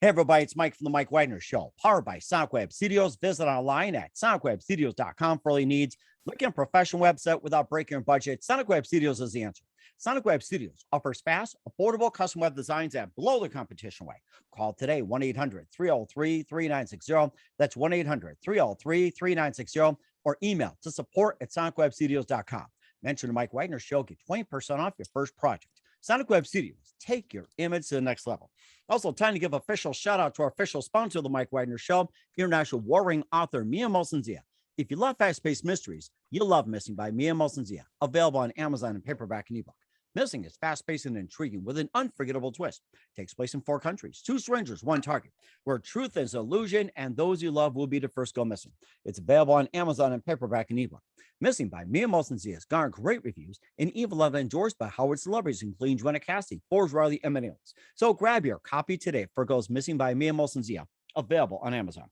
Hey, everybody, it's Mike from The Mike Wagner Show, powered by Sonic Web Studios. Visit online at sonicwebstudios.com for all your needs. Looking at a professional website without breaking your budget? Sonic Web Studios is the answer. Sonic Web Studios offers fast, affordable custom web designs that blow the competition away. Call today, 1-800-303-3960. That's 1-800-303-3960. Or email to support@sonicwebstudios.com. Mention the Mike Wagner Show, get 20% off your first project. Sonic Web Studios, take your image to the next level. Also, time to give official shout out to our official sponsor of the Mike Wagner Show, international warring author Mia Molson-Zia. If you love fast-paced mysteries, you'll love Missing by Mia Molson-Zia, available on Amazon in paperback and ebook. Missing is fast-paced and intriguing with an unforgettable twist. It takes place in 4 countries, 2 strangers, 1 target, where truth is illusion and those you love will be the first go missing. It's available on Amazon in paperback and ebook. Missing by Mia Molson-Zia has garnered great reviews and even loved and endorsed by Howard celebrities, including Joanna Cassidy, Forbes Riley, and many others. So grab your copy today for Goes Missing by Mia Molson-Zia, available on Amazon.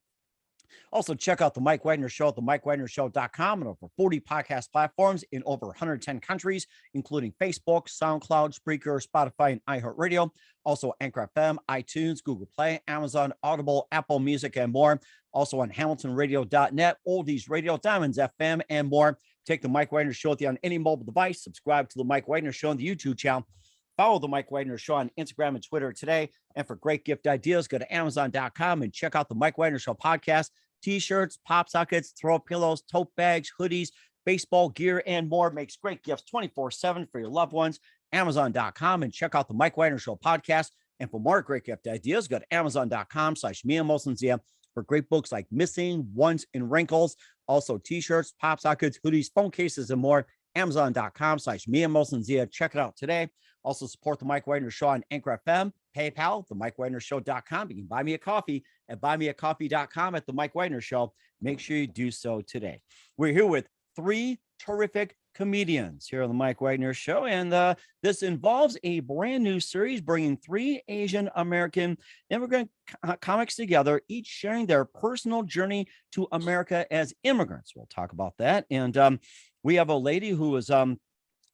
Also, check out the Mike Wagner Show at themikewagnershow.com and over 40 podcast platforms in over 110 countries, including Facebook, SoundCloud, Spreaker, Spotify, and iHeartRadio. Also, Anchor FM, iTunes, Google Play, Amazon, Audible, Apple Music, and more. Also on HamiltonRadio.net, Oldies Radio, Diamonds FM, and more. Take the Mike Wagner Show with you on any mobile device. Subscribe to the Mike Wagner Show on the YouTube channel. Follow the Mike Wagner Show on Instagram and Twitter today. And for great gift ideas, go to Amazon.com and check out the Mike Wagner Show podcast. T-shirts, pop sockets, throw pillows, tote bags, hoodies, baseball gear, and more. Makes great gifts 24/7 for your loved ones. Amazon.com and check out the Mike Wagner Show podcast. And for more great gift ideas, go to Amazon.com/Mia Molson-Zia for great books like Missing, Once, and Wrinkles. Also T-shirts, pop sockets, hoodies, phone cases, and more. Amazon.com/Mia Molson-Zia. Check it out today. Also support the Mike Wagner Show on Anchor FM, PayPal, themikewagnershow.com. You can buy me a coffee at buymeacoffee.com at the Mike Wagner Show. Make sure you do so today. We're here with 3 terrific comedians here on the Mike Wagner Show. And this involves a brand new series bringing 3 Asian American immigrant comics together, each sharing their personal journey to America as immigrants. We'll talk about that. And we have a lady who was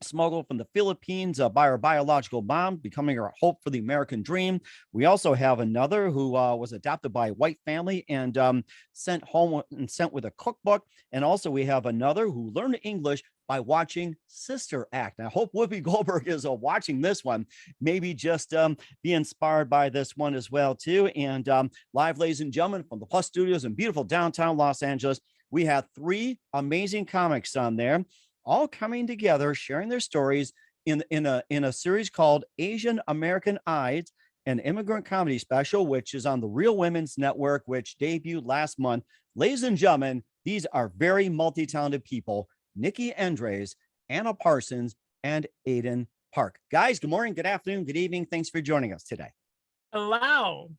smuggled from the Philippines by her biological mom, becoming her hope for the American dream. We also have another who was adopted by a white family and sent home and sent with a cookbook. And also we have another who learned English by watching Sister Act. I hope Whoopi Goldberg is watching this one, maybe just be inspired by this one as well too. And live, ladies and gentlemen, from the Plus Studios in beautiful downtown Los Angeles, we have 3 amazing comics on there, all coming together, sharing their stories in a series called Asian American Eyes, an immigrant comedy special, which is on the Real Women's Network, which debuted last month. Ladies and gentlemen, these are very multi-talented people: Nicky Endres, Ana Parsons, and Aidan Park. Guys, good morning, good afternoon, good evening. Thanks for joining us today. Hello.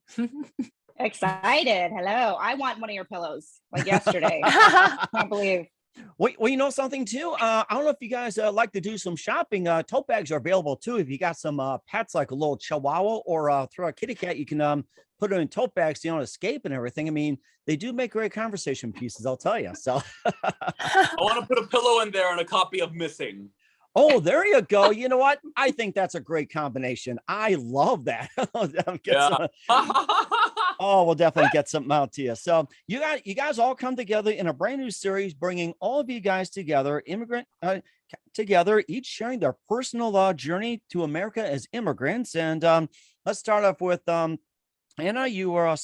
Excited. Hello. I want one of your pillows like yesterday. Can't believe. Well, you know something too? I don't know if you guys like to do some shopping. Tote bags are available too. If you got some pets like a little chihuahua or throw a kitty cat, you can put them in tote bags, you know, escape and everything. I mean, they do make great conversation pieces, I'll tell you. So I want to put a pillow in there and a copy of Missing. Oh, there you go. You know what? I think that's a great combination. I love that. Oh, we'll definitely get something out to you. So you guys all come together in a brand new series, bringing all of you guys together, together, each sharing their personal journey to America as immigrants. And let's start off with Anna. You were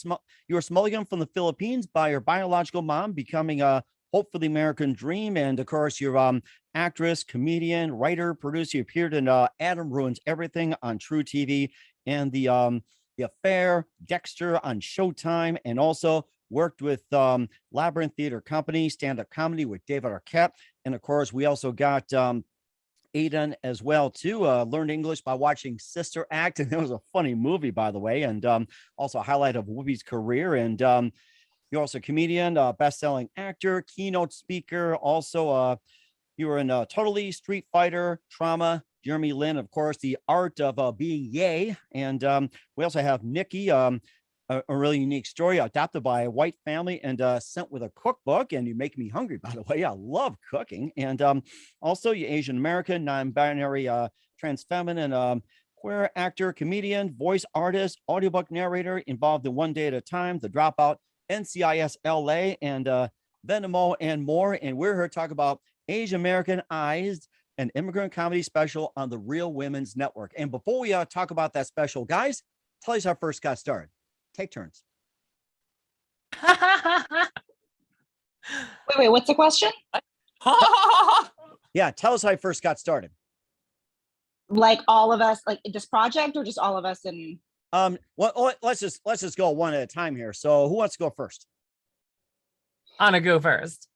smuggling from the Philippines by your biological mom, becoming a hope for the American dream. And of course, you're actress, comedian, writer, producer. You appeared in Adam Ruins Everything on True TV and The Affair, Dexter on Showtime, and also worked with Labyrinth Theater Company, stand-up comedy with David Arquette. And of course, we also got Aidan as well too. Learned English by watching Sister Act, and it was a funny movie, by the way, and also a highlight of Whoopi's career. And you're also a comedian, best-selling actor, keynote speaker. Also, you were in Totally, Street Fighter, Trauma, Jeremy Lin, of course, The Art of Being Yay. And we also have Nicky, a really unique story, adopted by a white family and sent with a cookbook. And you make me hungry, by the way. I love cooking. And also, you Asian American, non-binary, trans feminine, queer actor, comedian, voice artist, audiobook narrator, involved in One Day at a Time, The Dropout, NCIS LA, and Venimo, and more. And we're here to talk about Asian American Eyes, an immigrant comedy special on the Real Women's Network. And before we talk about that special, guys, tell us how it first got started. Take turns. Wait, what's the question? Yeah, tell us how it first got started. Like all of us, like this project, or just all of us? And Well, let's just go one at a time here. So who wants to go first? Anna, go first.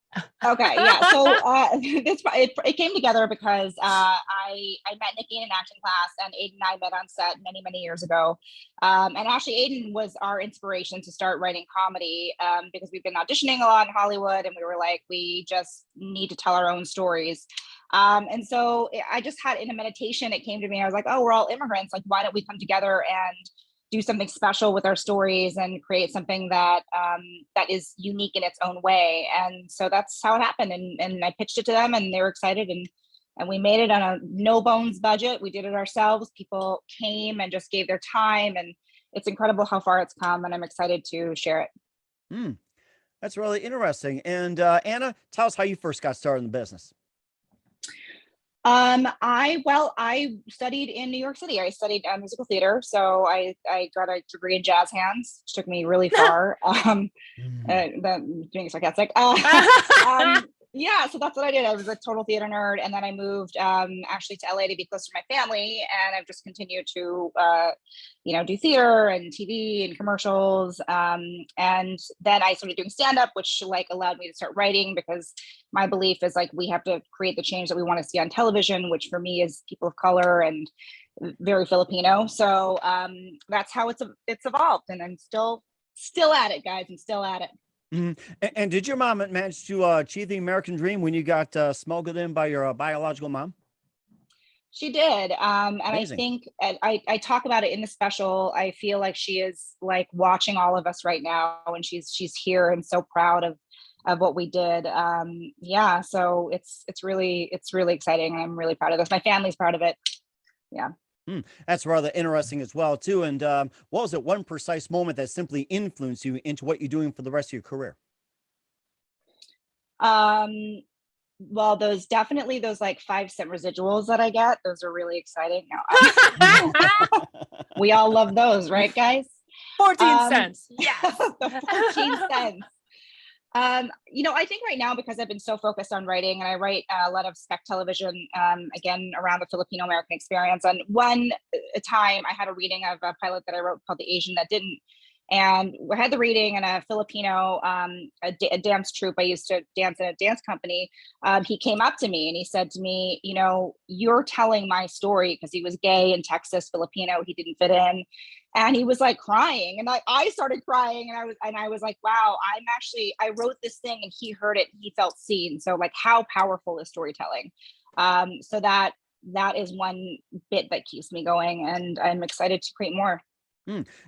okay, yeah. So it came together because I met Nicky in an acting class, and Aidan and I met on set many years ago. And actually, Aidan was our inspiration to start writing comedy because we've been auditioning a lot in Hollywood, and we were like, we just need to tell our own stories. And so I just had, in a meditation, it came to me. I was like, oh, we're all immigrants. Like, why don't we come together and do something special with our stories and create something that that is unique in its own way? And so that's how it happened. And I pitched it to them, and they were excited. And we made it on a no bones budget. We did it ourselves. People came and just gave their time, and it's incredible how far it's come. And I'm excited to share it. That's really interesting. And Anna, tell us how you first got started in the business. I studied in New York City. I studied musical theater, so I got a degree in jazz hands, which took me really far. Being sarcastic. Yeah, so that's what I did. I was a total theater nerd, and then I moved actually to LA to be close to my family, and I've just continued to do theater and TV and commercials. And then I started doing stand-up, which like allowed me to start writing, because my belief is like we have to create the change that we want to see on television, which for me is people of color and very Filipino. So that's how it's evolved, and I'm still at it, guys. I'm still at it. And did your mom manage to achieve the American dream when you got smuggled in by your biological mom? She did. And Amazing. I think I talk about it in the special. I feel like she is like watching all of us right now, and she's here and so proud of what we did. Yeah, so it's really exciting, and I'm really proud of this. My family's proud of it. Yeah. That's rather interesting as well, too. And what was it, one precise moment that simply influenced you into what you're doing for the rest of your career? Well, those like 5-cent residuals that I get, those are really exciting. Now, we all love those, right, guys? 14 cents. Yeah, the 14 cents. I think right now, because I've been so focused on writing, and I write a lot of spec television, again, around the Filipino American experience. And one time I had a reading of a pilot that I wrote called The Asian That Didn't. And we had the reading, and a Filipino, a dance troupe. I used to dance in a dance company. He came up to me and he said to me, you're telling my story, because he was gay in Texas, Filipino, he didn't fit in. And he was like crying, and I started crying, and I was like, wow, I wrote this thing, and he heard it, he felt seen. So like, how powerful is storytelling? So that is one bit that keeps me going, and I'm excited to create more.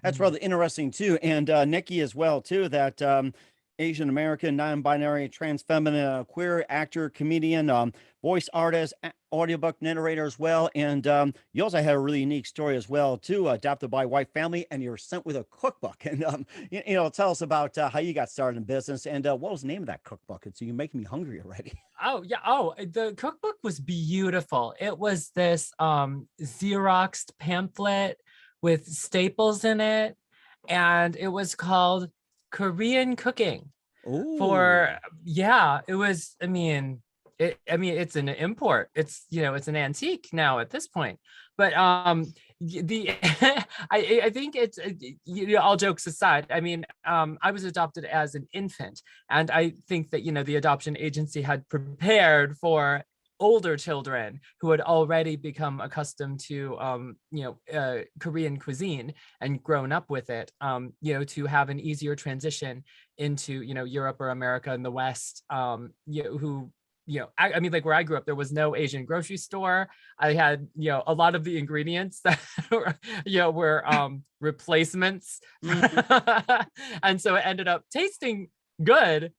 That's rather interesting too. And Nicky as well too, that Asian American, non-binary, trans feminine, queer actor, comedian, voice artist, audiobook narrator as well. And you also had a really unique story as well too, adopted by a white family, and you were sent with a cookbook. And tell us about how you got started in business, and what was the name of that cookbook? And so you're making me hungry already. Oh yeah. Oh, the cookbook was beautiful. It was this Xeroxed pamphlet with staples in it, and it was called Korean Cooking. Ooh. It was, it's an import. It's, it's an antique now at this point. But I think it's, all jokes aside, I was adopted as an infant, and I think that, the adoption agency had prepared for older children who had already become accustomed to Korean cuisine and grown up with it, to have an easier transition into Europe or America in the West, like where I grew up, there was no Asian grocery store. I had a lot of the ingredients that were replacements. And so it ended up tasting good,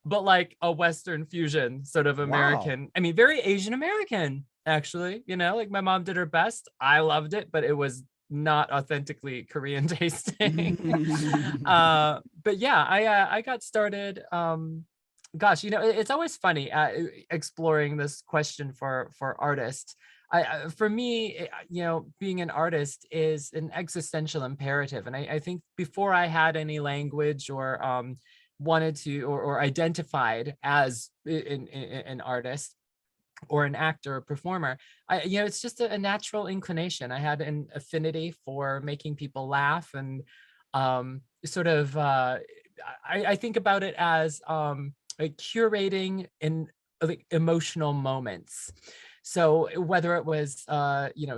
but like a Western fusion sort of American. Wow. Very Asian American. actually. Like my mom did her best. I loved it, but it was not authentically Korean tasting. But yeah, I got started. Gosh, it's always funny exploring this question for artists. For me, being an artist is an existential imperative, and I think before I had any language or wanted to or identified as an artist or an actor or performer, it's just a natural inclination. I had an affinity for making people laugh, and sort of I think about it as like curating in like emotional moments. So whether it was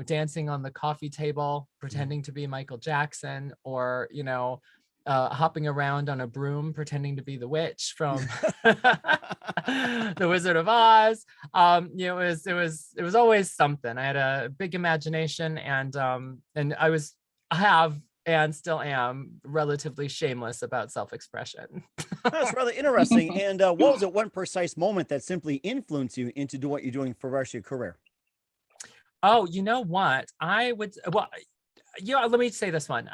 dancing on the coffee table, pretending to be Michael Jackson, or hopping around on a broom pretending to be the witch from The Wizard of Oz. It was always something. I had a big imagination, and I have and still am relatively shameless about self-expression. That's rather interesting. And what was it one precise moment that simply influenced you into do what you're doing for the rest of your career? Oh, you know what? Let me say this one.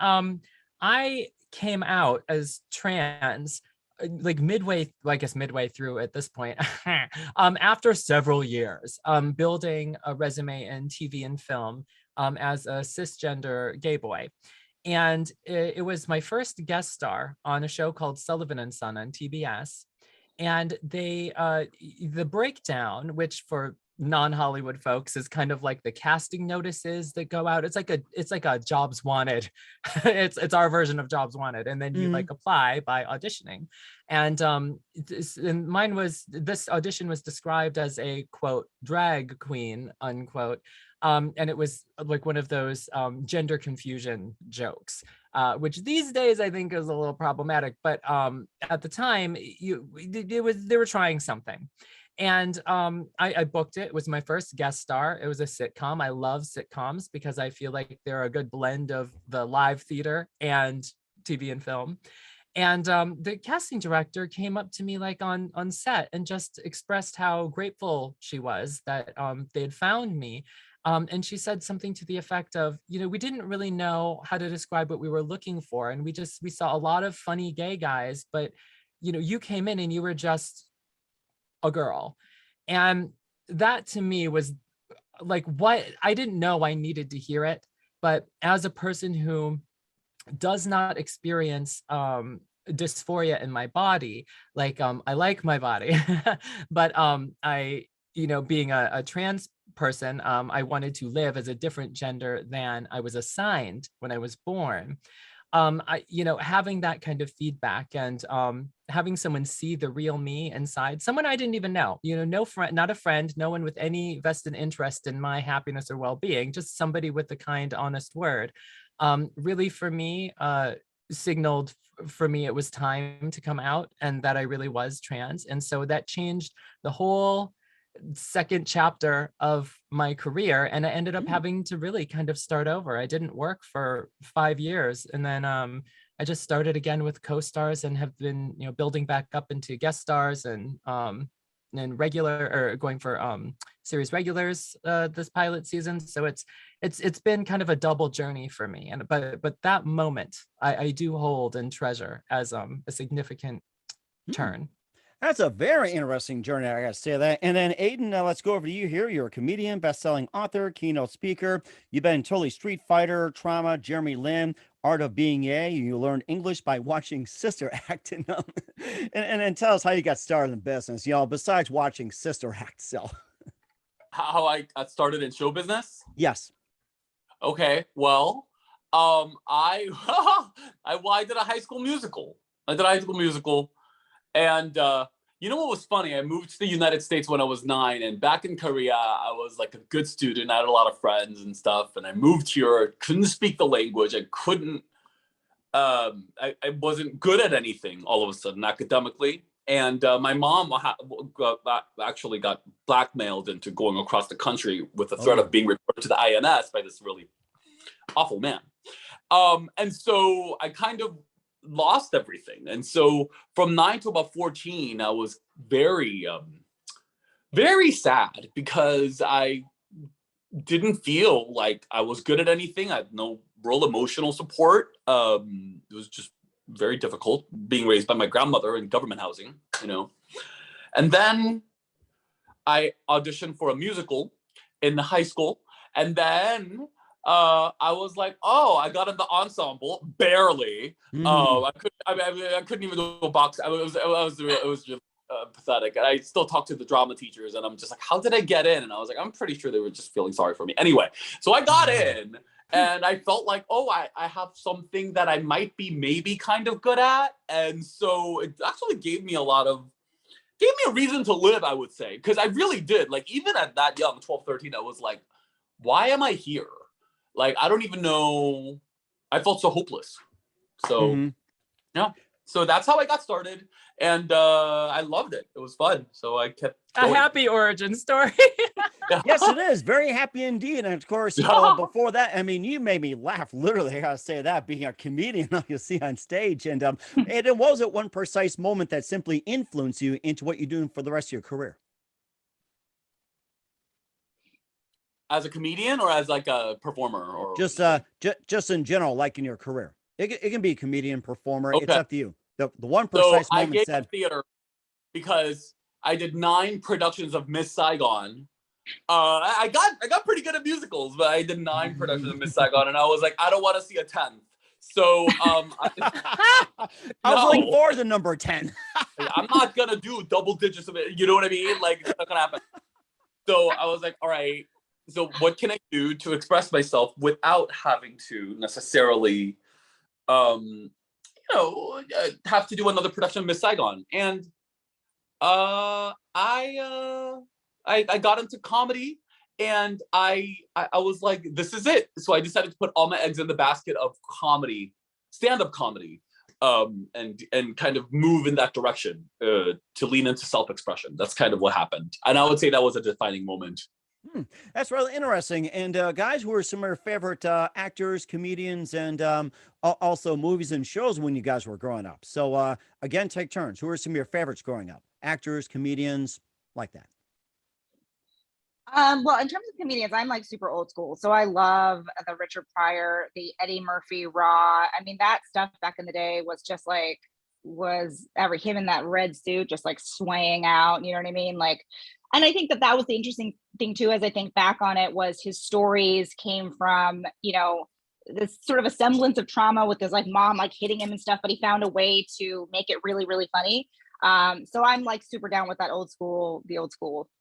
I came out as trans like midway through at this point, after several years building a resume in TV and film as a cisgender gay boy. And it was my first guest star on a show called Sullivan and Son on TBS. And the breakdown, which for non-Hollywood folks is kind of like the casting notices that go out. It's like a Jobs Wanted. it's our version of Jobs Wanted. And then you like apply by auditioning. And this audition was described as a quote drag queen unquote. And it was like one of those gender confusion jokes, which these days I think is a little problematic. But at the time, they were trying something. And I booked it. It was my first guest star. It was a sitcom. I love sitcoms because I feel like they're a good blend of the live theater and TV and film. And the casting director came up to me like on set and just expressed how grateful she was that they had found me. And she said something to the effect of, we didn't really know how to describe what we were looking for. And we saw a lot of funny gay guys, but, you came in and you were just a girl. And that to me was like what I didn't know I needed to hear it. But as a person who does not experience dysphoria in my body, like I like my body, but I, being a trans person, I wanted to live as a different gender than I was assigned when I was born. Having that kind of feedback and having someone see the real me inside, someone I didn't even know, no friend, not a friend, no one with any vested interest in my happiness or well-being, just somebody with a kind, honest word, really for me, signaled for me it was time to come out and that I really was trans. And so that changed the whole second chapter of my career, and I ended up having to really kind of start over. I didn't work for 5 years, and then I just started again with co-stars and have been building back up into guest stars and regular or going for series regulars this pilot season. So it's been kind of a double journey for me, and but that moment I do hold and treasure as a significant turn. That's a very interesting journey, I gotta say that. And then Aidan, let's go over to you here. You're a comedian, best-selling author, keynote speaker. You've been totally Street Fighter, Trauma, Jeremy Lin, Art of Being Gay. You learned English by watching Sister Act. And then tell us how you got started in business, besides watching Sister Act. So How I got started in show business? Yes. Okay, well, I did a high school musical. And what was funny? I moved to the United States when I was 9, and back in Korea, I was like a good student. I had a lot of friends and stuff, and I moved here, couldn't speak the language. I couldn't, I wasn't good at anything all of a sudden academically. And my mom actually got blackmailed into going across the country with the threat of being reported to the INS by this really awful man. And so I kind of lost everything. And so from 9 to about 14, I was very, very sad because I didn't feel like I was good at anything. I had no real emotional support. It was just very difficult being raised by my grandmother in government housing, you know. And then I auditioned for a musical in high school. And then I was like, oh, I got in the ensemble, barely. I couldn't even go box. It was really pathetic. And I still talk to the drama teachers, and I'm just like, how did I get in? And I was like, I'm pretty sure they were just feeling sorry for me. Anyway, so I got in, and I felt like, oh, I have something that I might be maybe kind of good at. And so it actually gave me a reason to live, I would say, because I really did. Like, even at that young, 12, 13, I was like, why am I here? Like, I don't even know. I felt so hopeless. So, yeah. So that's how I got started. And I loved it. It was fun. So I kept going. A happy origin story. Yes, it is. Very happy indeed. And of course, before that, I mean, you made me laugh. Literally, I gotta say that, being a comedian, you see on stage. And it was at one precise moment that simply influenced you into what you're doing for the rest of your career. As a comedian or as like a performer, or just in general, like in your career. It can be a comedian, performer. Okay. It's up to you. The one precise I moment gave said theater because I did 9 productions of Miss Saigon. I got pretty good at musicals, but I did 9 productions of Miss Saigon, and I was like, I don't want to see a 10th. So I was looking forward to number 10. I'm not gonna do double digits of it. You know what I mean? Like, it's not gonna happen. So I was like, all right. So what can I do to express myself without having to necessarily, have to do another production of Miss Saigon? And I got into comedy, and I was like, this is it. So I decided to put all my eggs in the basket of comedy, stand-up comedy, and kind of move in that direction, to lean into self-expression. That's kind of what happened. And I would say that was a defining moment. That's really interesting. And guys, who are some of your favorite actors, comedians, and also movies and shows when you guys were growing up? So again, take turns. Who are some of your favorites growing up? Actors, comedians, like that. Well, in terms of comedians, I'm like super old school. So I love the Richard Pryor, the Eddie Murphy, Raw. I mean, that stuff back in the day was just like, him in that red suit, just like swaying out, you know what I mean? Like, and I think that was the interesting thing too, as I think back on it, was his stories came from, this sort of a semblance of trauma with his like mom, like hitting him and stuff, but he found a way to make it really, really funny. So I'm like super down with the old school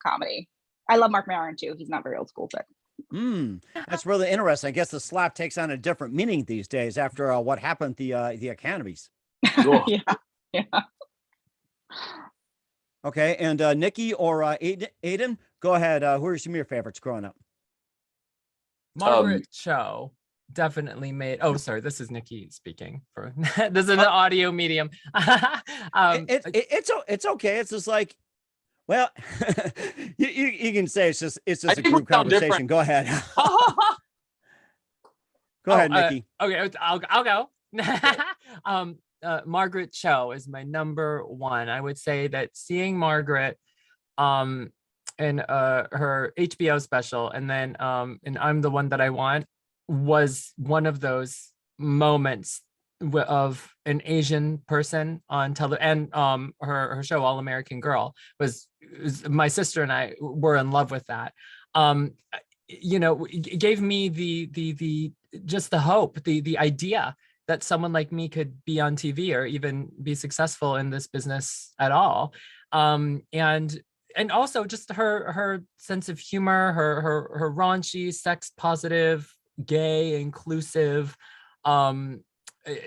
comedy. I love Mark Maron too. He's not very old school, but. That's really interesting. I guess the slap takes on a different meaning these days after what happened at the academies. Yeah. Okay, and Nicky or Aidan, go ahead. Who are some of your favorites growing up? Margaret Cho definitely made. Oh, sorry, this is Nicky speaking. This is an audio medium. It's okay. It's just like, well, you can say it's just a group conversation. Go ahead. Go ahead, Nicky. Okay, I'll go. Margaret Cho is my number one. I would say that seeing Margaret in her HBO special, and then and I'm the One That I Want, was one of those moments of an Asian person on television. And her show All American Girl was my sister and I were in love with that. It gave me the just the hope, the idea that someone like me could be on TV or even be successful in this business at all. And also just her sense of humor, her raunchy, sex positive, gay, inclusive,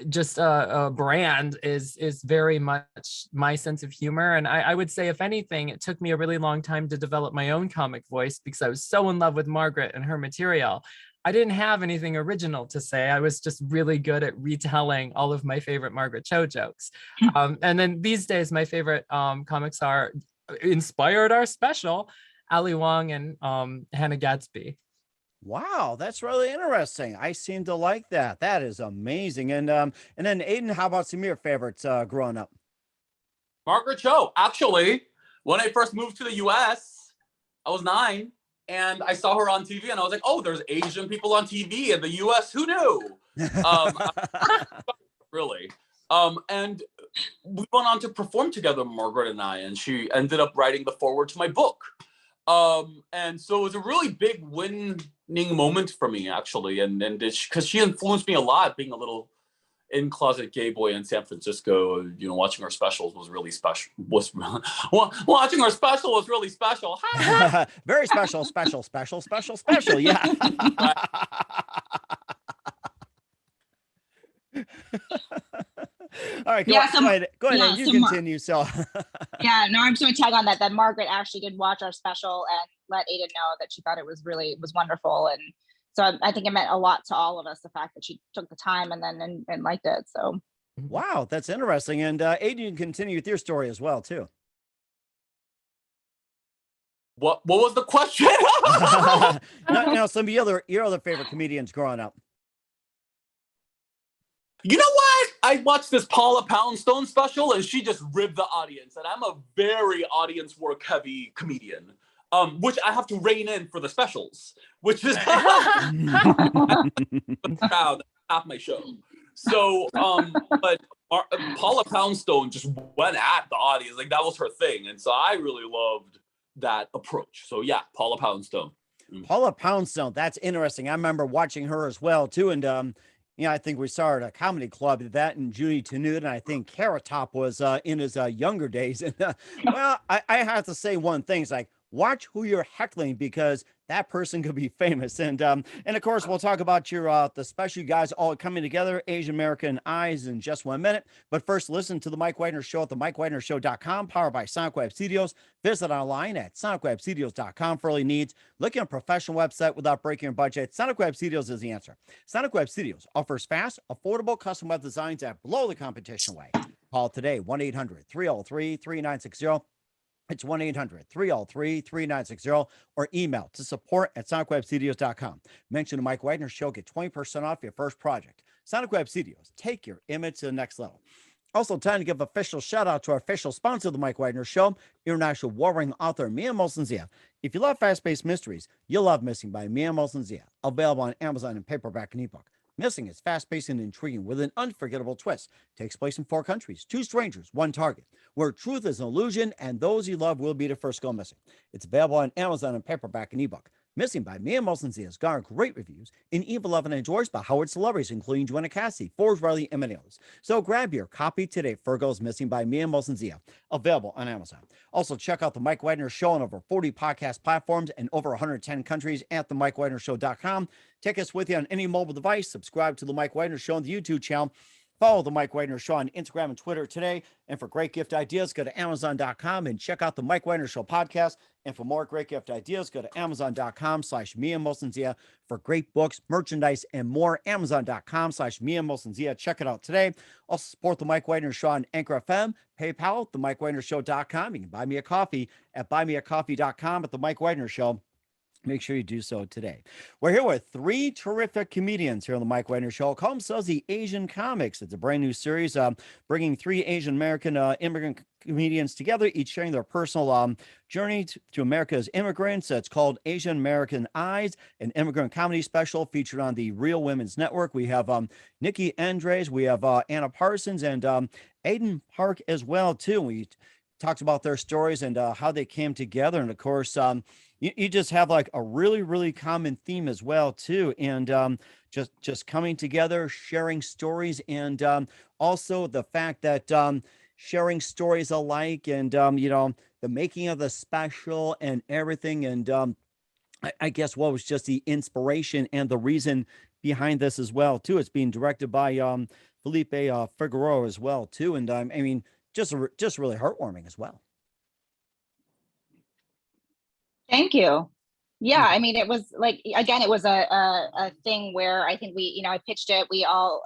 just a brand is very much my sense of humor. And I would say, if anything, it took me a really long time to develop my own comic voice because I was so in love with Margaret and her material. I didn't have anything original to say. I was just really good at retelling all of my favorite Margaret Cho jokes. And then these days, my favorite comics are inspired our special, Ali Wong and Hannah Gadsby. Wow, that's really interesting. I seem to like that. That is amazing. And then Aidan, how about some of your favorites growing up? Margaret Cho. Actually, when I first moved to the US, I was 9. and I saw her on TV, and I was like, oh, there's Asian people on TV in the US. Who knew? Really. And we went on to perform together, Margaret and I, and she ended up writing the foreword to my book. And so it was a really big winning moment for me, actually. And because she influenced me a lot, being a little in-closet gay boy in San Francisco, watching her specials was really special. Watching her special was really special. Very special, special, special, special, special. Yeah. All right, go ahead. You continue. So yeah, no, I'm just going to tag on that Margaret actually did watch our special and let Aidan know that she thought it was wonderful. And so I think it meant a lot to all of us, the fact that she took the time and liked it. So wow, that's interesting. And Aidan, you can continue with your story as well too. What was the question? Now some of your other favorite comedians growing up. You know what? I watched this Paula Poundstone special, and she just ribbed the audience. And I'm a very audience work heavy comedian, which I have to rein in for the specials, which is proud half my show. So, but Paula Poundstone just went at the audience, like that was her thing, and so I really loved that approach. So yeah, Paula Poundstone. Paula Poundstone, that's interesting. I remember watching her as well too, and I think we saw her at a comedy club. That and Judy Tenuta, and I think Carrot Top was in his younger days. And well, I have to say one thing: it's like watch who you're heckling, because that person could be famous. And of course, we'll talk about your the special you guys all coming together, Asian American Eyes, in just 1 minute. But first, listen to the Mike Widener Show at the MikeWidenerShow.com, powered by Sonic Web Studios. Visit online at SonicWebStudios.com for all your needs. Looking at a professional website without breaking your budget? Sonic Web Studios is the answer. Sonic Web Studios offers fast, affordable custom web designs that blow the competition away. Call today, 1-800-303-3960. It's 1-800-303-3960, or email to support@sonicwebstudios.com. Mention the Mike Widener Show, get 20% off your first project. Sonic Web Studios, take your image to the next level. Also, time to give official shout out to our official sponsor of the Mike Widener Show, international warring author Mia Molson-Zia. If you love fast-paced mysteries, you'll love Missing by Mia Molson-Zia, available on Amazon in paperback and ebook. Missing is fast-paced and intriguing with an unforgettable twist. Takes place in 4 countries, 2 strangers, 1 target, where truth is an illusion and those you love will be the first go missing. It's available on Amazon in paperback and ebook. Missing by Mia Molson-Zia has garnered great reviews and even loved and enjoyed by Howard celebrities, including Joanna Cassidy, Forbes Riley, and many others. So grab your copy today. Fergo's Missing by Mia Molson-Zia, available on Amazon. Also, check out the Mike Widener Show on over 40 podcast platforms and over 110 countries at themikewidenershow.com. Take us with you on any mobile device. Subscribe to the Mike Widener Show on the YouTube channel. Follow the Mike Widener Show on Instagram and Twitter today. And for great gift ideas, go to Amazon.com and check out the Mike Widener Show podcast. And for more great gift ideas, go to Amazon.com/Mia Molson-Zia for great books, merchandise, and more. Amazon.com/Mia Molson-Zia. Check it out today. Also support the Mike Widener Show on Anchor FM, PayPal, themikewidenershow.com. You can buy me a coffee at buymeacoffee.com at the Mike Widener Show. Make sure you do so today. We're here with 3 terrific comedians here on the Mike Widener Show. Call themselves the Asian Comics. It's a brand new series bringing 3 Asian American immigrant comedians together, each sharing their personal journey to America as immigrants. It's called Asian American Eyes, an immigrant comedy special featured on the Real Women's Network. We have Nicky, Endres, we have Ana Parsons, and Aidan Park as well, too. We talked about their stories and how they came together. And of course, you just have like a really, really common theme as well, too. And just coming together, sharing stories, and also the fact that sharing stories alike, and the making of the special and everything. And I guess what was just the inspiration and the reason behind this as well, too. It's being directed by Felipe Figueroa as well, too. And I mean, just really heartwarming as well. thank you. Yeah, I mean, it was like, again, it was a thing where I think I pitched it. We all,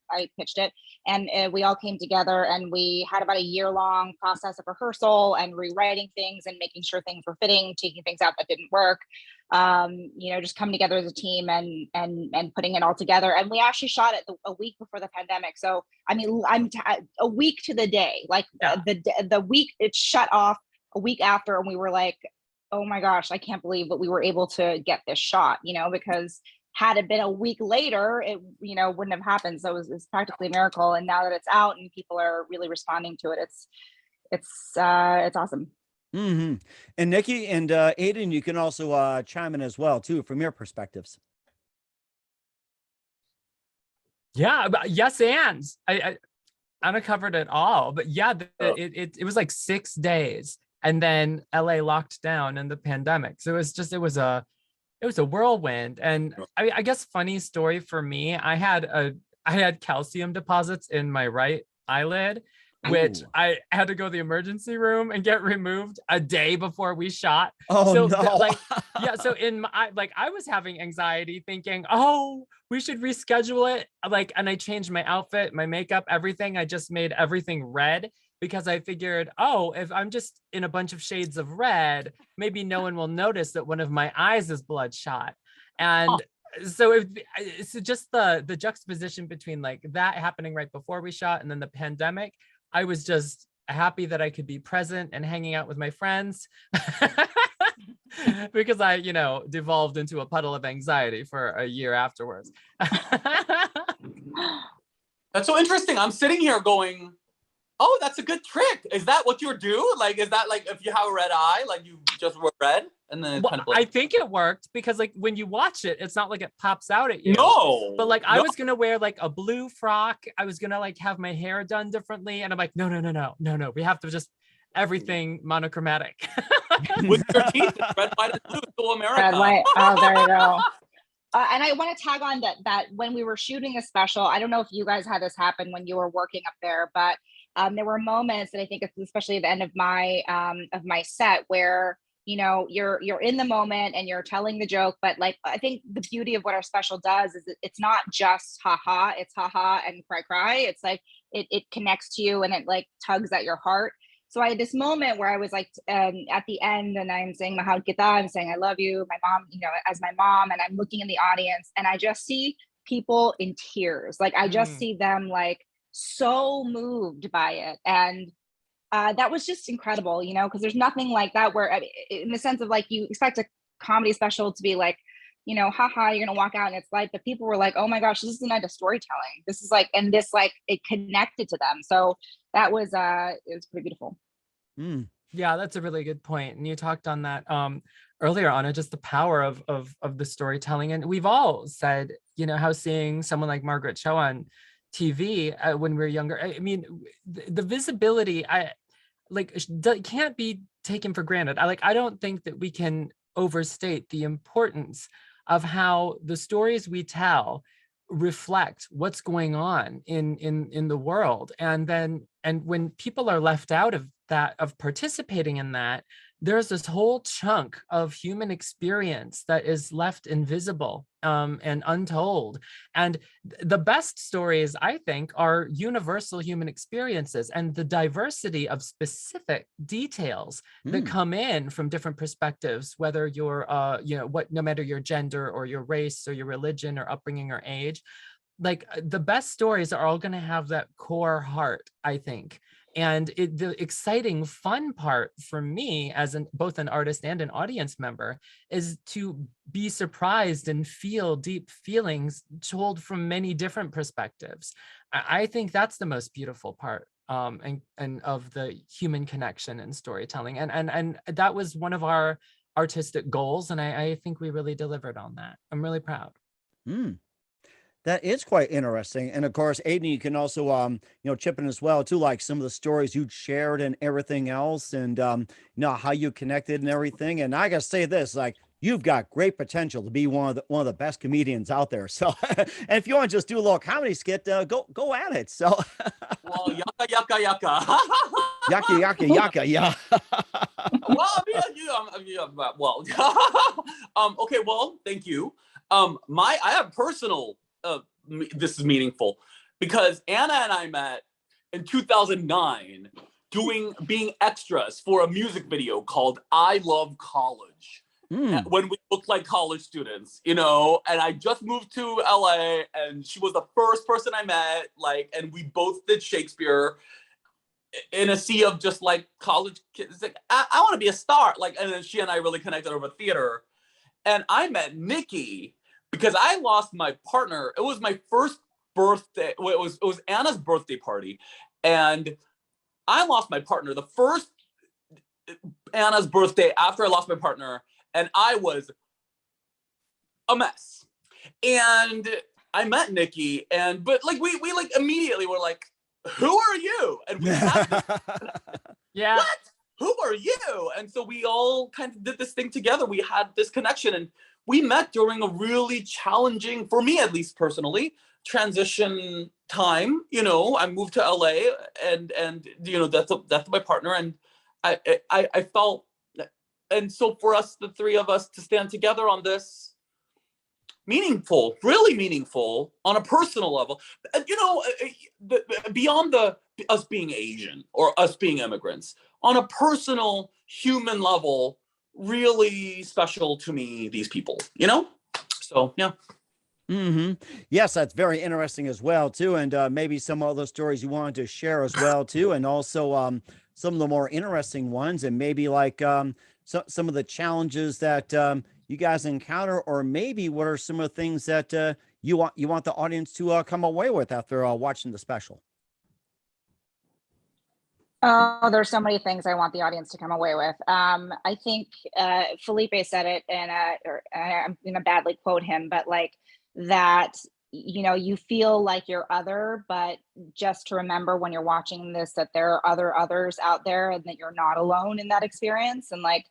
I pitched it, and we all came together, and we had about a year-long process of rehearsal and rewriting things and making sure things were fitting, taking things out that didn't work. Just coming together as a team and putting it all together. And we actually shot it a week before the pandemic. So I mean, a week to the day, like the week it shut off a week after, and we were like, oh my gosh, I can't believe that we were able to get this shot, because had it been a week later, it, wouldn't have happened. So it's practically a miracle. And now that it's out and people are really responding to it, it's awesome. Mm-hmm. And Nicky and Aidan, you can also chime in as well too from your perspectives. Yeah, yes, and I Anna covered it all, but yeah, it was like 6 days, and then LA locked down in the pandemic. So it was a whirlwind. And I guess funny story for me, I had calcium deposits in my right eyelid, which I had to go to the emergency room and get removed a day before we shot. Oh so no. yeah, so I was having anxiety thinking, oh, we should reschedule it. And I changed my outfit, my makeup, everything. I just made everything red because I figured, oh, if I'm just in a bunch of shades of red, maybe no one will notice that one of my eyes is bloodshot. And so it's just the juxtaposition between like that happening right before we shot and then the pandemic. I was just happy that I could be present and hanging out with my friends because I, devolved into a puddle of anxiety for a year afterwards. That's so interesting. I'm sitting here going, oh, that's a good trick. Is that what you do? Like, is that like if you have a red eye, like you just wear red? And then well, I think it worked because like when you watch it, it's not like it pops out at you. No. But like I was gonna wear like a blue frock. I was gonna like have my hair done differently. And I'm like, no. We have to just everything monochromatic. With your teeth, red, white, and blue, so America. Red, white. Oh, there you go. And I want to tag on that when we were shooting a special, I don't know if you guys had this happen when you were working up there, but there were moments that I think, especially at the end of my set, where you're in the moment and you're telling the joke, but like I think the beauty of what our special does is it's not just haha, it's haha and cry. It's like it connects to you and it like tugs at your heart. So I had this moment where I was like at the end and I'm saying mahal kita, I'm saying I love you, my mom, as my mom, and I'm looking in the audience and I just see people in tears. Like I just see them like so moved by it. And that was just incredible, because there's nothing like that where in the sense of like you expect a comedy special to be like, haha, you're gonna walk out and it's like, but people were like, oh my gosh, this is the night of storytelling. This is like, and this like it connected to them. So that was it was pretty beautiful. Yeah, that's a really good point. And you talked on that earlier, Anna, just the power of the storytelling. And we've all said, how seeing someone like Margaret Cho on TV when we were younger, I mean, the visibility, can't be taken for granted. I don't think that we can overstate the importance of how the stories we tell reflect what's going on in the world. And when people are left out of that, of participating in that, there's this whole chunk of human experience that is left invisible and untold. And the best stories, I think, are universal human experiences and the diversity of specific details that come in from different perspectives, whether you're, no matter your gender or your race or your religion or upbringing or age. Like the best stories are all going to have that core heart, I think. And the exciting, fun part for me as both an artist and an audience member is to be surprised and feel deep feelings told from many different perspectives. I think that's the most beautiful part and of the human connection and storytelling. And that was one of our artistic goals. And I think we really delivered on that. I'm really proud. That is quite interesting. And of course, Aidan, you can also, chip in as well too, like some of the stories you shared and everything else and, how you connected and everything. And I got to say this, like, you've got great potential to be one of the best comedians out there. So, and if you want to just do a little comedy skit, go at it. So, well, yaka. yaka, yeah. Okay, well, thank you. I have personal, this is meaningful because Anna and I met in 2009 being extras for a music video called I Love College. When we looked like college students, and I just moved to LA and she was the first person I met, and we both did Shakespeare. in a sea of just like college kids. It's like, I want to be a star. Like, and then she and I really connected over theater. And I met Nicky because I lost my partner. It was my first birthday. Well, it was Anna's birthday party. And I lost my partner the first Anna's birthday after I lost my partner. And I was a mess. And I met Nicky, but like we like immediately were like, who are you? And we had this, Yeah. what? Who are you? And so we all kind of did this thing together. We had this connection, and we met during a really challenging, for me at least personally, transition time. You know, I moved to LA, and you know, that's my partner, and I felt, and so for us, the three of us, to stand together on this, meaningful, really meaningful on a personal level, you know, beyond us being Asian or us being immigrants, on a personal human level, really special to me, these people, you know? So, yeah. Yes, that's very interesting as well too, and maybe some other stories you wanted to share as well too, and also some of the more interesting ones, and maybe like some of the challenges that you guys encounter, or maybe what are some of the things that you want the audience to come away with after watching the special. Oh, there's so many things I want the audience to come away with. I think Felipe said it, and I'm going to badly quote him, but like that, you know, you feel like you're other, but just to remember when you're watching this, that there are others out there and that you're not alone in that experience. And like,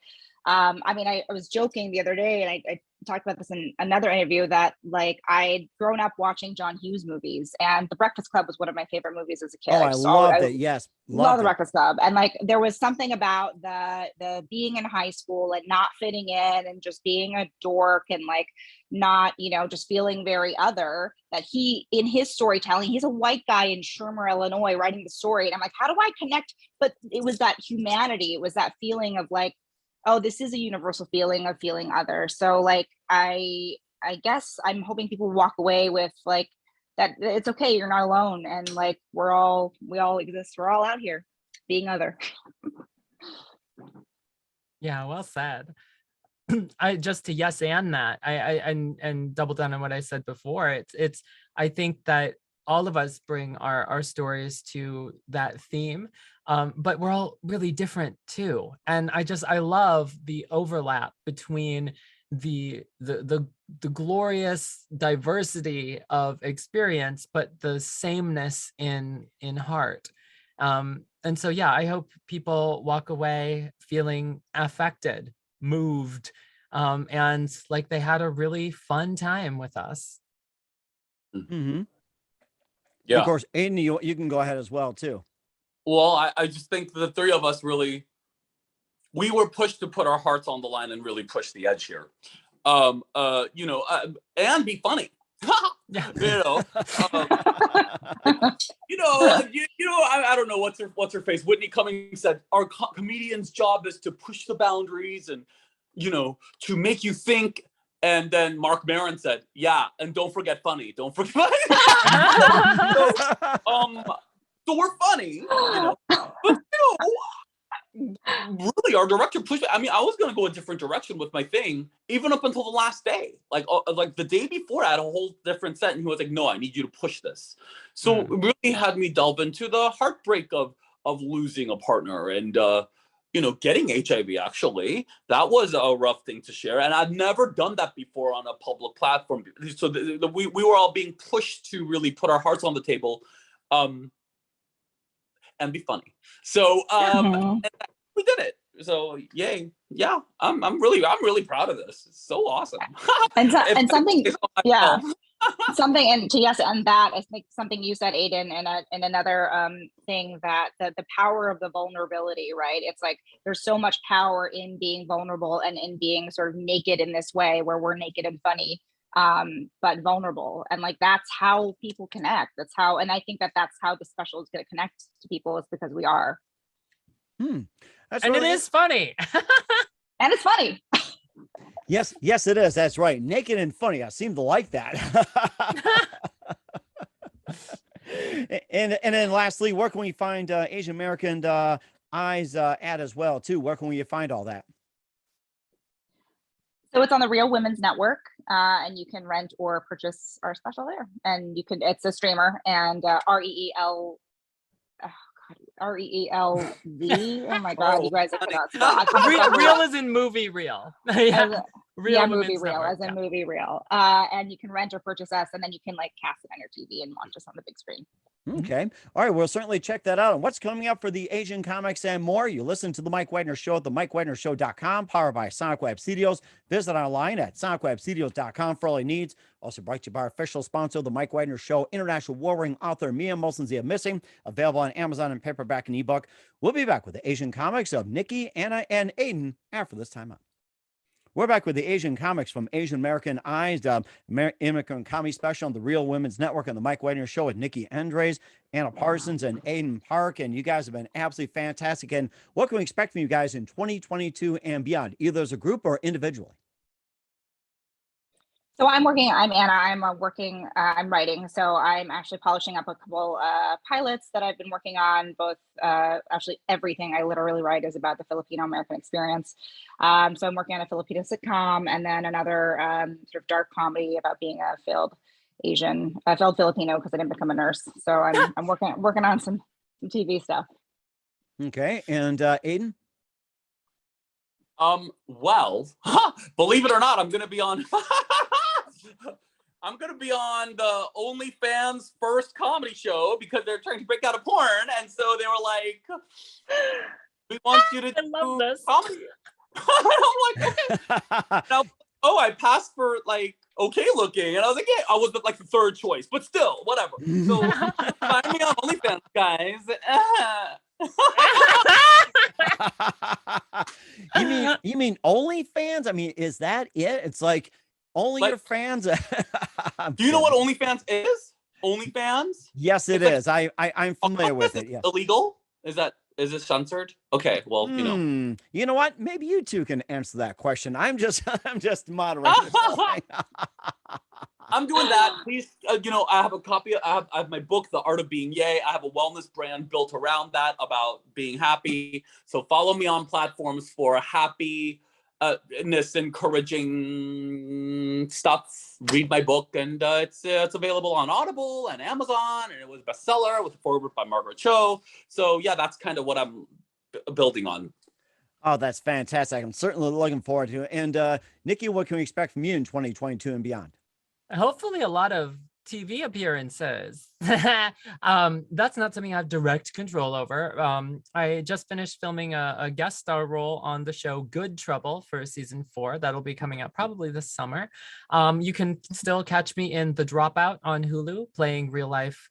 I mean, I was joking the other day, and I talked about this in another interview, that like I'd grown up watching John Hughes movies, and The Breakfast Club was one of my favorite movies as a kid. Oh, I loved it. Yes, love The Breakfast Club. And like there was something about the being in high school and not fitting in and just being a dork and like not, you know, just feeling very other, that he, in his storytelling, he's a white guy in Shermer, Illinois, writing the story, and I'm like, how do I connect? But it was that humanity, it was that feeling of like, oh, this is a universal feeling of feeling other. So like I guess I'm hoping people walk away with like that it's okay, you're not alone, and like we all exist, we're all out here being other. Yeah, well said. I just to yes and that, I and double down on what I said before. It's I think that all of us bring our stories to that theme, but we're all really different too. And I love the overlap between the glorious diversity of experience, but the sameness in heart. And so, yeah, I hope people walk away feeling affected, moved, and like they had a really fun time with us. Yeah. Of course, Aidan, you can go ahead as well too. Well, I just think the three of us really, we were pushed to put our hearts on the line and really push the edge here. You know, and be funny. You know, I don't know what's her face. Whitney Cummings said our comedian's job is to push the boundaries and, you know, to make you think. And then Mark Maron said, yeah, and don't forget funny. Don't forget funny. So we're funny, you know, but you know, really our director pushed. I mean, I was going to go a different direction with my thing, even up until the last day. Like the day before, I had a whole different set, and he was like, no, I need you to push this. So it really had me delve into the heartbreak of losing a partner and, you know, getting HIV. Actually, that was a rough thing to share, and I'd never done that before on a public platform. So we were all being pushed to really put our hearts on the table, and be funny. So and we did it. So yay! Yeah, I'm really proud of this. It's so awesome. And something, yeah. Something, and to yes, and that I think something you said, Aidan, and another thing, that the power of the vulnerability, right? It's like there's so much power in being vulnerable and in being sort of naked in this way, where we're naked and funny, but vulnerable, and like that's how people connect. That's how, and I think that's how the special is going to connect to people, is because we are. That's and really it is funny. And it's funny. Yes, it is. That's right. Naked and funny. I seem to like that. And then lastly, where can we find Asian American Eyes at as well too? Where can we find all that? So it's on the Real Women's Network, and you can rent or purchase our special there. And you can, it's a streamer, and REEL, oh God, REELV. Oh my God, you guys, I cannot spell. Real is in movie real. Yeah. Movie Women's reel, Network, as in yeah. movie reel. And you can rent or purchase us, and then you can like cast it on your TV and watch us on the big screen. Okay. All right. We'll certainly check that out. And what's coming up for the Asian comics and more? You listen to the Mike Widener Show at the MikeWidenerShow.com, powered by Sonic Web Studios. Visit online at SonicWebStudios.com for all your needs. Also brought to you by our official sponsor, the Mike Widener Show, international war ring author Mia Molson's The Missing, available on Amazon and paperback and ebook. We'll be back with the Asian comics of Nicky, Anna, and Aidan after this time out. We're back with the Asian comics from Asian American Eyes, Immigrant Comedy Special on the Real Women's Network and the Mike Widener Show with Nicky Endres, Ana Parsons, and Aidan Park. And you guys have been absolutely fantastic. And what can we expect from you guys in 2022 and beyond, either as a group or individually? So I'm Anna, I'm writing. So I'm actually polishing up a couple pilots that I've been working on, both actually everything I literally write is about the Filipino American experience. So I'm working on a Filipino sitcom and then another sort of dark comedy about being a failed Filipino because I didn't become a nurse. So I'm working on some TV stuff. Okay. And Aidan? Well, believe it or not, I'm gonna be on the OnlyFans first comedy show because they're trying to break out of porn, and so they were like, "We want you to do this comedy." I'm like, okay. Now, I passed for like okay looking, and I was like, yeah, I was like the third choice, but still, whatever. So find me on OnlyFans, guys. You mean OnlyFans? I mean, is that it? It's like only your fans. Do you know what OnlyFans is? OnlyFans? Yes, it is. I'm familiar with it. Yeah. Illegal? Is it censored? Okay, well, you know. You know what? Maybe you two can answer that question. I'm just moderating. I'm doing that. Please, I have a copy. I have my book, The Art of Being Yay. I have a wellness brand built around that about being happy. So follow me on platforms for happiness, encouraging stuff. Read my book, and it's available on Audible and Amazon, and it was a bestseller with a foreword by Margaret Cho. So yeah, that's kind of what I'm building on. Oh, that's fantastic. I'm certainly looking forward to it. And Nicky, what can we expect from you in 2022 and beyond? Hopefully a lot of TV appearances. That's not something I have direct control over. I just finished filming a guest star role on the show Good Trouble for season 4. That'll be coming out probably this summer. You can still catch me in The Dropout on Hulu, playing real life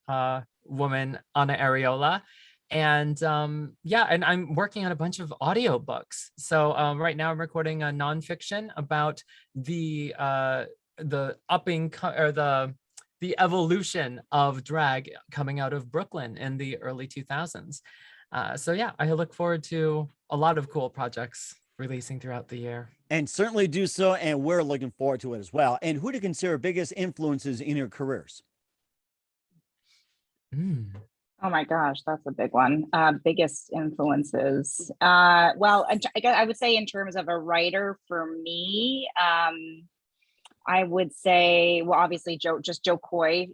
woman Ana Areola. And and I'm working on a bunch of audiobooks. So right now I'm recording a nonfiction about the evolution of drag coming out of Brooklyn in the early 2000s. So yeah, I look forward to a lot of cool projects releasing throughout the year. And certainly do so, and we're looking forward to it as well. And who do you consider biggest influences in your careers? Oh my gosh, that's a big one. Biggest influences. Well, I would say in terms of a writer for me, I would say, well, obviously Joe Coy,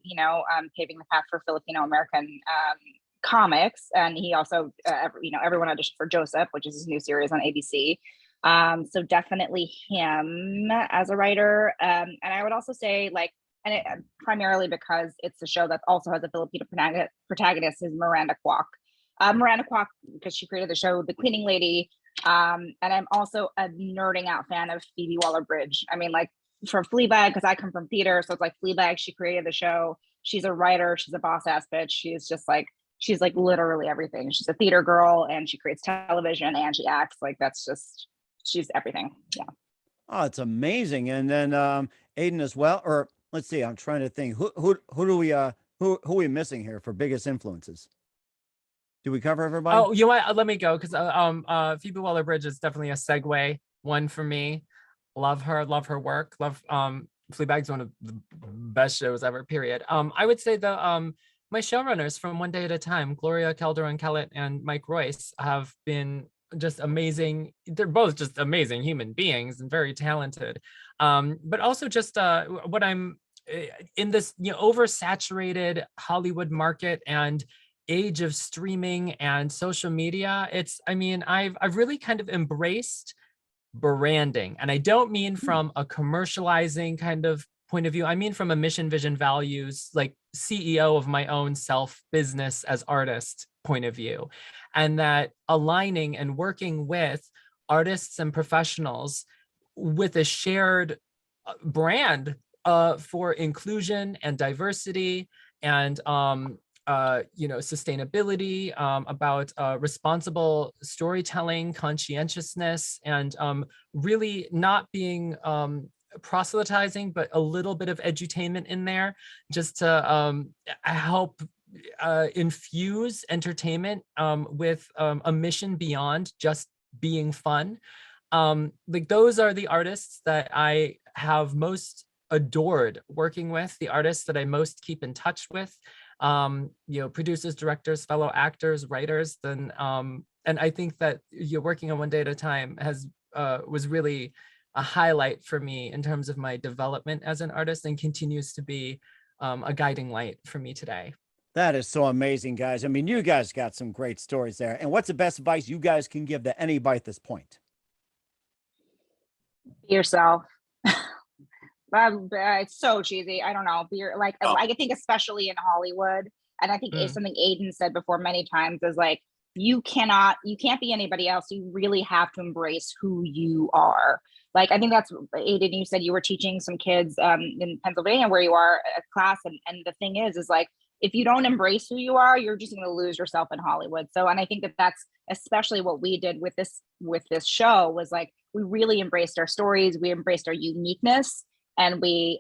paving the path for Filipino American comics, and he also, everyone auditioned for Joseph, which is his new series on ABC. So definitely him as a writer, and I would also say primarily because it's a show that also has a Filipino protagonist is Miranda Kwok. Miranda Kwok, because she created the show The Cleaning Lady, and I'm also a nerding out fan of Phoebe Waller-Bridge. I mean, like, for Fleabag, because I come from theater, so it's like Fleabag, she created the show. She's a writer, she's a boss ass bitch. She's like literally everything. She's a theater girl, and she creates television, and she acts. Like, she's everything. Yeah. Oh, it's amazing. And then Aidan as well, or let's see, I'm trying to think who are we missing here for biggest influences? Do we cover everybody? Oh, you know what? Let me go, because Phoebe Waller-Bridge is definitely a segue one for me. Love her work. Love Fleabag's one of the best shows ever, period. I would say my showrunners from One Day at a Time, Gloria Calderon-Kellett and Mike Royce, have been just amazing. They're both just amazing human beings and very talented. But also just what I'm in this, oversaturated Hollywood market and age of streaming and social media. I've really kind of embraced branding, and I don't mean from a commercializing kind of point of view. I mean from a mission, vision, values, like CEO of my own self business as artist point of view, and that aligning and working with artists and professionals with a shared brand for inclusion and diversity and sustainability, about responsible storytelling, conscientiousness, and really not being proselytizing, but a little bit of edutainment in there, just to help infuse entertainment with a mission beyond just being fun. Like those are the artists that I have most adored working with, the artists that I most keep in touch with, producers, directors, fellow actors, writers. And I think that you're working on One Day at a Time was really a highlight for me in terms of my development as an artist, and continues to be a guiding light for me today. That is so amazing, guys. I mean, you guys got some great stories there. And what's the best advice you guys can give to anybody at this point? Be yourself. It's so cheesy. I don't know. I think especially in Hollywood, and I think it's something Aidan said before many times, is like, you can't be anybody else. You really have to embrace who you are. Like, I think that's, Aidan, you said you were teaching some kids in Pennsylvania where you are, a class. And the thing is like, if you don't embrace who you are, you're just going to lose yourself in Hollywood. So, and I think that that's especially what we did with this show, was like, we really embraced our stories. We embraced our uniqueness. And we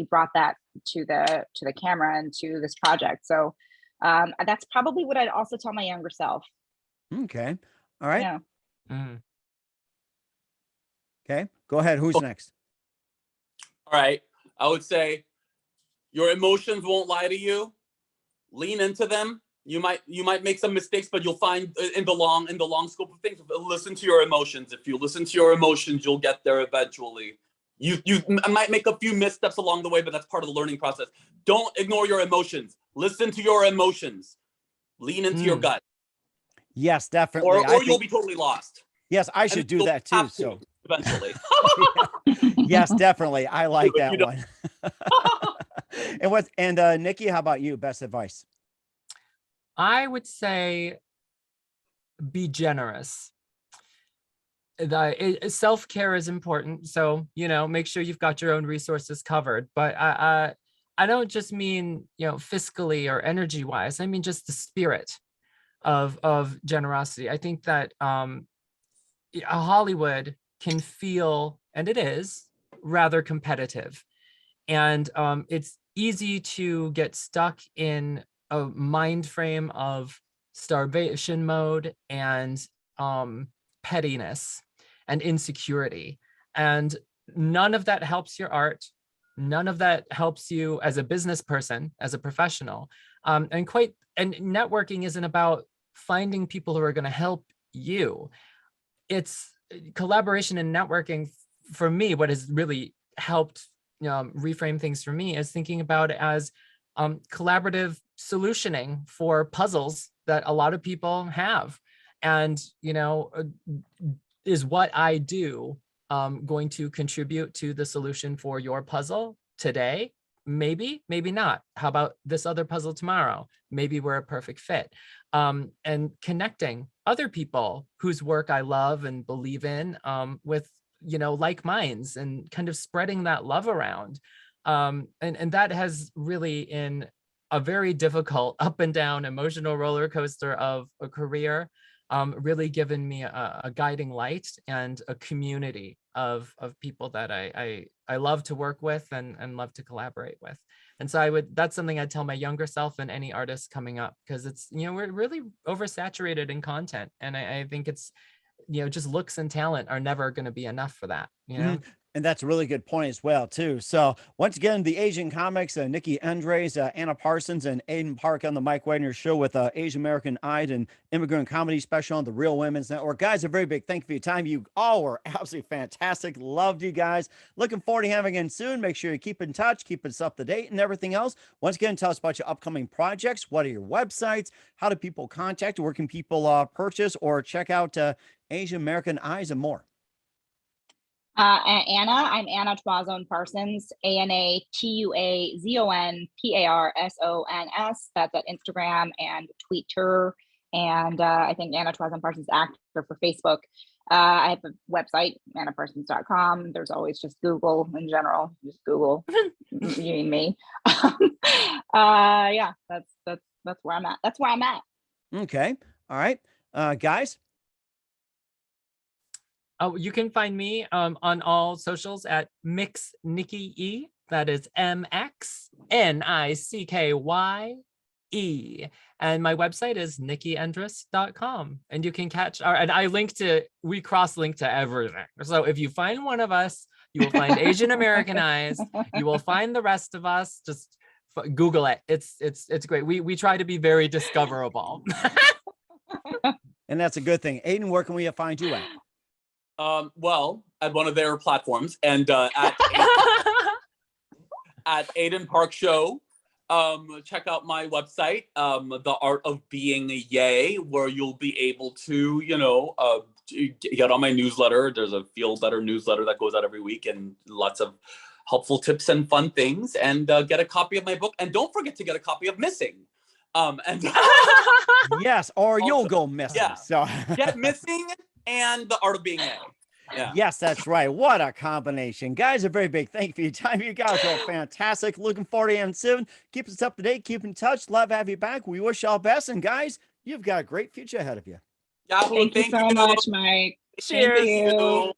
brought that to the camera and to this project. So that's probably what I'd also tell my younger self. Okay. All right. Yeah. Mm. Okay. Go ahead. Who's next? All right. I would say your emotions won't lie to you. Lean into them. You might make some mistakes, but you'll find in the long scope of things, listen to your emotions. If you listen to your emotions, you'll get there eventually. You might make a few missteps along the way, but that's part of the learning process. Don't ignore your emotions. Listen to your emotions. Lean into your gut. Yes, definitely. Or you'll be totally lost. Yes, I should do that too. So eventually. Yes, definitely. I like that one. And Nicky, how about you? Best advice? I would say be generous. Self-care is important. So, make sure you've got your own resources covered. But I don't just mean, fiscally or energy wise. I mean, just the spirit of generosity. I think that Hollywood can feel, and it is, rather competitive. And it's easy to get stuck in a mind frame of starvation mode and pettiness and insecurity. And none of that helps your art. None of that helps you as a business person, as a professional. And networking isn't about finding people who are going to help you. It's collaboration and networking. For me, what has really helped reframe things for me is thinking about it as collaborative solutioning for puzzles that a lot of people have. And, is what I do going to contribute to the solution for your puzzle today? Maybe, maybe not. How about this other puzzle tomorrow? Maybe we're a perfect fit. And connecting other people whose work I love and believe in with, like minds, and kind of spreading that love around. And that has really, in a very difficult up and down emotional roller coaster of a career, really given me a guiding light and a community of people that I love to work with and love to collaborate with. And so that's something I'd tell my younger self and any artist coming up, because it's, we're really oversaturated in content. And I think it's, just looks and talent are never going to be enough for that, And that's a really good point as well, too. So once again, the Asian comics, Nicky, Endres, Ana Parsons, and Aidan Park on the Mike Wagner Show with Asian American Eyed and Immigrant Comedy Special on the Real Women's Network. Guys, a very big thank you for your time. You all were absolutely fantastic. Loved you guys. Looking forward to having you again soon. Make sure you keep in touch, keep us up to date and everything else. Once again, tell us about your upcoming projects. What are your websites? How do people contact you? Where can people purchase or check out Asian American Eyes and more? Anna, I'm Ana Parsons, ANATUAZONPARSONS. That's at Instagram and Twitter. And I think Ana Parsons actor for Facebook. I have a website, anaparsons.com. There's always just Google in general. Just Google you and me. Yeah, that's where I'm at. That's where I'm at. Okay. All right. Guys. Oh, you can find me on all socials at Mix Nicky E. That is MXNICKYE. And my website is nickyendres.com. And you can catch we cross-link to everything. So if you find one of us, you will find Asian American Eyes. You will find the rest of us. Just Google it. It's great. We try to be very discoverable. And that's a good thing. Aidan, where can we find you at? Well, at one of their platforms and at Aidan Park Show. Check out my website, The Art of Being a Yay, where you'll be able to, get on my newsletter. There's a Feel Better newsletter that goes out every week and lots of helpful tips and fun things, and get a copy of my book. And don't forget to get a copy of Missing. And yes, or you'll go missing. Yeah. So get Missing and The Art of Being A. Yeah. Yes, that's right. What a combination. Guys, a very big thank you for your time. You guys are fantastic. Looking forward to and soon. Keep us up to date. Keep in touch. Love to have you back. We wish you all best. And guys, you've got a great future ahead of you. Yahoo, Thank you so much, Mike. Cheers. Thank you.